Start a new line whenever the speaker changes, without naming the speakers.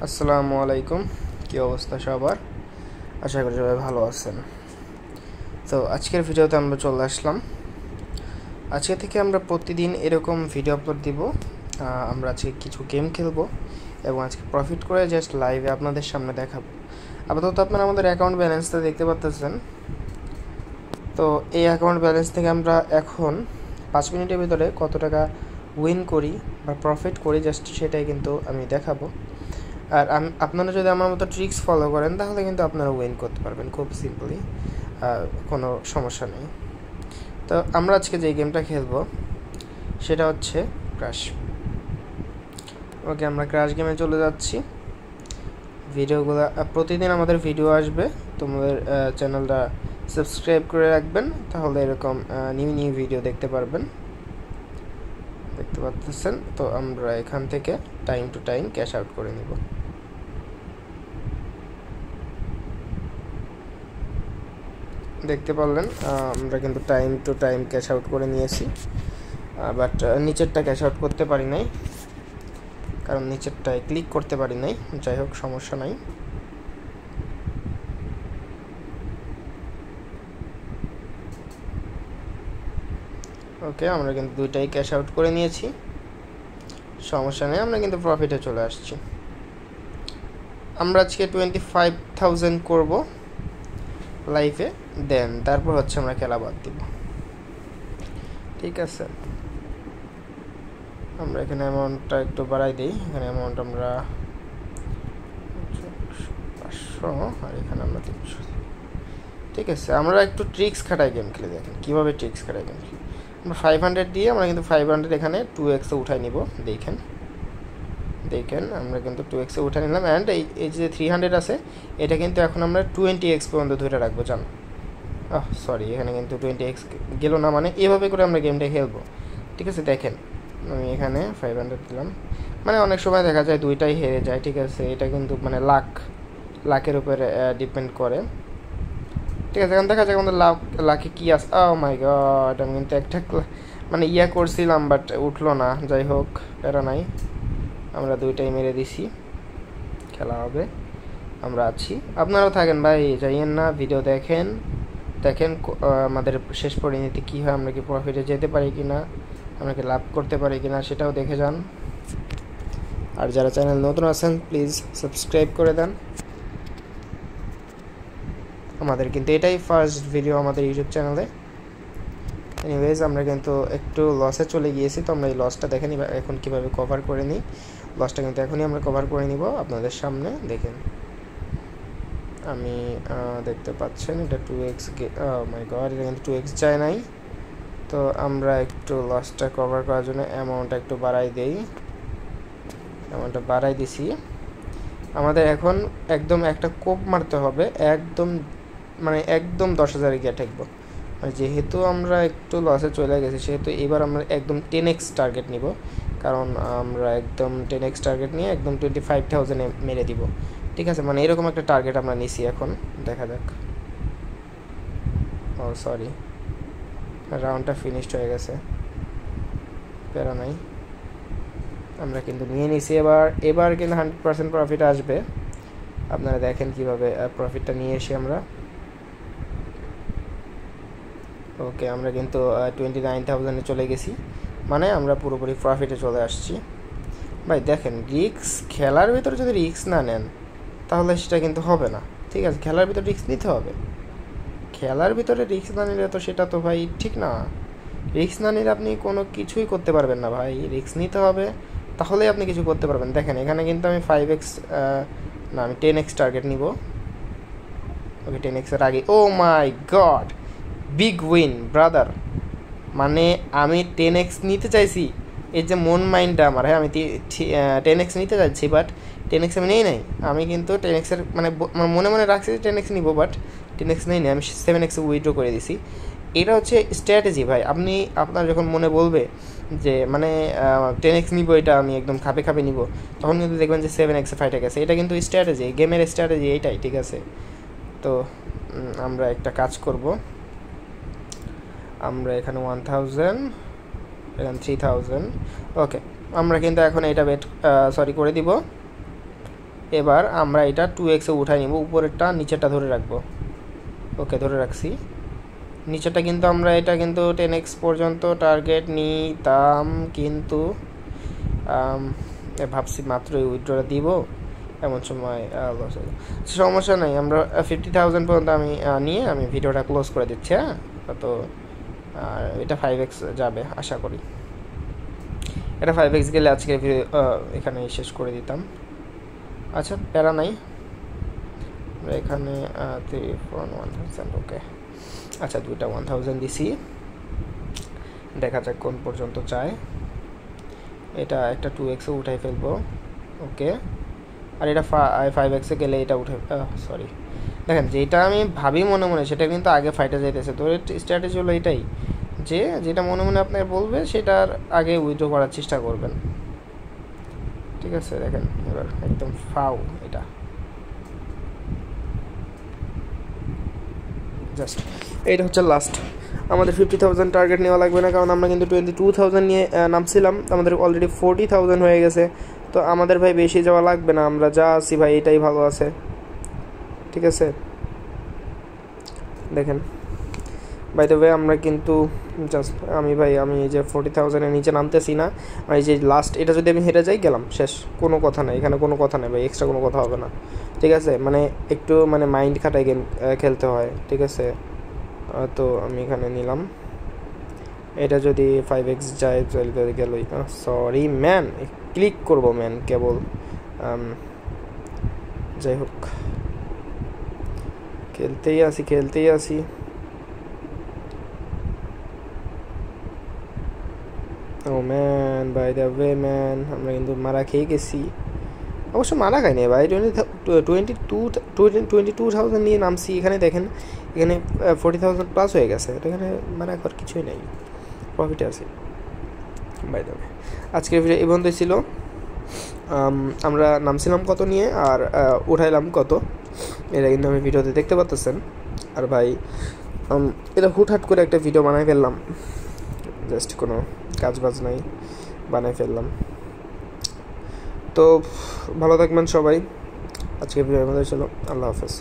আসসালামু আলাইকুম। কি অবস্থা সবার? আশা করি সবাই ভালো আছেন। তো আজকের ভিডিওতে আমরা চলে আসলাম। আজকে থেকে আমরা প্রতিদিন এরকম ভিডিও আপলোড দিব। আমরা আজকে কিছু গেম খেলবো এবং আজকে প্রফিট করে জাস্ট লাইভে আপনাদের সামনে দেখাবো। আপাতত আপনারা আমাদের অ্যাকাউন্ট ব্যালেন্সটা দেখতে পাচ্ছেন। তো এই অ্যাকাউন্ট ব্যালেন্স থেকে আমরা এখন 5 মিনিটের ভিতরে কত টাকা উইন করি বা প্রফিট করি জাস্ট সেটাই কিন্তু আমি দেখাবো। আর আপনারা যদি আমার মতো ট্রিক্স ফলো করেন তাহলে কিন্তু আপনারা উইন করতে পারবেন খুব সিম্পলি, কোনো সমস্যা নেই। তো আমরা আজকে যে গেমটা খেলবো সেটা হচ্ছে ক্র্যাশ। ওকে, আমরা ক্র্যাশ গেমে চলে যাচ্ছি। ভিডিওগুলো প্রতিদিন আমাদের ভিডিও আসবে, তোমাদের চ্যানেলটা সাবস্ক্রাইব করে রাখবেন, তাহলে এরকম নিউ ভিডিও দেখতে পারবেন। দেখতে পাচ্ছেন তো আমরা এখান থেকে time to time cash out করে নিব। দেখতে পারলেন আমরা কিন্তু time to time cash out করে নিয়েছি, বাট নিচেরটা ক্যাশ আউট করতে পারি নাই, কারণ নিচেরটায় ক্লিক করতে পারি নাই। যাই হোক, সমস্যা নাই। ওকে, আমরা কিন্তু দুইটাই ক্যাশ আউট করে নিয়েছি, সমস্যা নেই। আমরা কিন্তু প্রফিটে চলে আসছি। আমরা আজকে 25,000 করব লাইফে, দেন তারপর হচ্ছে আমরা খেলা বাদ দিব। ঠিক আছে, আমরা এখানে অ্যামাউন্টটা একটু বাড়াই দিই। এখানে অ্যামাউন্ট আমরা 500 আর এখানে আমরা 300। ঠিক আছে, আমরা একটু ট্রিক্স খাটাই গেম খেলে দেখেন কীভাবে ট্রিক্স খাটাই গেম খেলি। আমরা 500 দিয়ে আমরা কিন্তু 500 এখানে 2x উঠাই নিব। দেখেন আমরা কিন্তু 2x উঠে নিলাম। অ্যান্ড এই যে 300 আছে এটা কিন্তু এখন আমরা 20x পর্যন্ত ধরে রাখবো। জান সরি, এখানে কিন্তু 20x গেল না, মানে এভাবে করে আমরা গেমটা খেলবো। ঠিক আছে, দেখেন আমি এখানে 500 দিলাম, মানে অনেক সময় দেখা যায় দুইটাই হেরে যায়। ঠিক আছে, এটা কিন্তু মানে লাকের উপরে ডিপেন্ড করে। ঠিক আছে, এখন দেখা যায় আমাদের লাকে কী আছে। মাই গড, আমি কিন্তু একটা মানে করছিলাম বাট উঠলো না। যাই হোক, প্যারা নাই, আমরা দুইটাই মেরে দিছি। খেলা হবে, আমরা আছি, আপনারাও থাকেন ভাই, যাইয়েন না, ভিডিও দেখেন আমাদের শেষ পরিণতি কী হয়, আমরা কি প্রফিটে যেতে পারি কি না, আমরা কি লাভ করতে পারি কি না সেটাও দেখে যান। আর যারা চ্যানেল নতুন আছেন প্লিজ সাবস্ক্রাইব করে দেন। আমাদের কিন্তু এটাই ফার্স্ট ভিডিও আমাদের ইউটিউব চ্যানেলে। এনিওয়েজ, আমরা কিন্তু একটু লসে চলে গিয়েছি, তো আমরা এই লসটা দেখে নিই এখন কীভাবে কভার করে নিই। লসটা কিন্তু এখনই আমরা কভার করে নিব আপনাদের সামনে। দেখেন আমি দেখতে পাচ্ছেন এটা 2x, মাই গড, এটা কিন্তু 2x যায় নাই। তো আমরা একটু লসটা কভার করার জন্য অ্যামাউন্টটা একটু বাড়াই দিই। অ্যামাউন্টটা বাড়াই দিছি। আমাদের এখন একদম একটা কোপ মারতে হবে, একদম 10,000 গিয়ে ঠেকবো। আর যেহেতু আমরা একটু লসে চলে গেছি সেহেতু এবার আমরা একদম 10x টার্গেট নিব, কারণ আমরা একদম 10x টার্গেট নিয়ে একদম 25,000 মেরে দিব। ঠিক আছে, মানে এরকম একটা টার্গেট আমরা নিছি। এখন দেখা যাক। ও সরি, রাউন্ডটা ফিনিশড হয়ে গেছে, প্যারা নাই, আমরা কিন্তু নিয়ে নিছি। এবার কিন্তু 100% প্রফিট আসবে। আপনারা দেখেন কিভাবে প্রফিটটা নিয়ে এসে আমরা। ওকে, আমরা কিন্তু 29,000-এ চলে গেছি, মানে আমরা পুরোপুরি প্রফিটে চলে আসছি। ভাই দেখেন, খেলার ভিতরে যদি রিস্ক না নেন তাহলে সেটা কিন্তু হবে না। ঠিক আছে, খেলার ভিতরে রিস্ক নিতে হবে। খেলার ভিতরে রিস্ক না নিলে তো সেটা তো ভাই ঠিক না। রিস্ক না নিলে আপনি কোনো কিছুই করতে পারবেন না ভাই। রিস্ক নিতে হবে, তাহলেই আপনি কিছু করতে পারবেন। দেখেন এখানে কিন্তু আমি 5x না, আমি 10x টার্গেট নিব। ওকে, 10x-এর আগে, ও মাই গড, বিগ উইন ব্রাদার। মানে আমি 10x নিতে চাইছি, এই যে মন মাইন্ডটা আমার, হ্যাঁ আমি 10x নিতে চাইছি, বাট 10x আমি নেই নাই। আমি কিন্তু 10x-এর মানে মনে রাখছি যে 10x নিব, বাট 10x নেই নাই, আমি 7x উইথড্র করে দিছি। এটা হচ্ছে স্ট্র্যাটেজি ভাই। আপনার যখন মনে বলবে যে মানে 10x নিব, এটা আমি একদম খাপে নিব, তখন কিন্তু দেখবেন যে 7x ফাইটে গেছে। এটা কিন্তু স্ট্র্যাটেজি, গেমের স্ট্র্যাটেজি এইটাই। ঠিক আছে, তো আমরা একটা কাজ করব, আমরা এখানে 1000, এখানে 3000। ওকে, আমরা কিন্তু এখন এটা করে দিব। এবার আমরা এটা 2x-এ উঠাই নিব, উপরেরটা নিচেরটা ধরে রাখবো। ওকে, ধরে রাখছি। নিচেরটা কিন্তু আমরা এটা কিন্তু 10x পর্যন্ত টার্গেট নিতাম, কিন্তু ভাবছি মাত্রই উইথড্রটা দিব, এমন সময় লস হয়ে গেল। সমস্যা নেই, আমরা 50,000 পর্যন্ত আমি নিয়ে আমি ভিডিওটা ক্লোজ করে দিচ্ছি। হ্যাঁ, তো এটা 5x যাবে আশা করি। এটা 5x গেলে আজকে এখানে শেষ করে দিতাম। আচ্ছা, প্যারা নাই, আমরা এখানে 3 4 1000। ওকে, আচ্ছা, দুইটা 1000 দিছি, দেখা যাক কোন পর্যন্ত চায়। এটা একটা 2x-এ উঠাই ফেলবো। ওকে, আর এটা 5x-এ গেলে এটা উঠে, সরি, দেখেন যেটা আমি ভাবি মনে মনে সেটা কিন্তু আগে ফাইটে যাইতেছে। তো স্ট্র্যাটেজি হলো এটাই, যে যেটা মনে মনে আপনার বলবে সেটার আগে উইথড্র করার চেষ্টা করবেন। ঠিক আছে, দেখেন এবার একদম ফাউ। এটা জাস্ট এইটা হচ্ছে লাস্ট। আমাদের 50,000 টার্গেট নেওয়া লাগবে না, কারণ আমরা কিন্তু 22,000 নিয়ে নামছিলাম, আমাদের অলরেডি 40,000 হয়ে গেছে। তো আমাদের ভাই বেশি যাওয়া লাগবে না, আমরা যা আছি ভাই এটাই ভালো আছে। ঠিক আছে, দেখেন বাই দ্য ওয়ে আমরা কিন্তু জাস্ট আমি এই যে 40,000-এর নিচে নামতেছি না। আর এই যে লাস্ট এটা যদি আমি হেরে যাই, গেলাম, শেষ, কোনো কথা নেই এখানে, কোনো কথা নেই ভাই, এক্সট্রা কোনো কথা হবে না। ঠিক আছে, মানে একটু মানে মাইন্ড খাটায় গেম খেলতে হয়। ঠিক আছে, তো আমি এখানে নিলাম, এটা যদি 5x যায় তাহলে গেলই। সরি ম্যান, ক্লিক করব ম্যান কেবল, যাই হোক খেলতেই আসি। Oh man, by the way man, আমরা কিন্তু মারা খেয়ে গেছি। অবশ্য মারা খাইনি ভাই, 22,000 নিয়ে নামছি, এখানে দেখেন এখানে 40,000 প্লাস হয়ে গেছে। এখানে মারা করার কিছুই নেই, প্রফিটে আছি। বাই দ্য ওয়ে আজকের ভিডিও এই পর্যন্তই ছিল। আমরা নামছিলাম কত নিয়ে আর উঠাইলাম কত, এটা কিন্তু আমি ভিডিওতে দেখতে পাচ্ছেন। আর ভাই এটা হুটহাট করে একটা ভিডিও বানাই ফেললাম, জাস্ট কোনো কাজ বাজ নাই, বানাই ফেললাম। তো ভালো থাকবেন সবাই, আজকে ভিডিওর মধ্যে ছিল। আল্লাহ হাফেজ।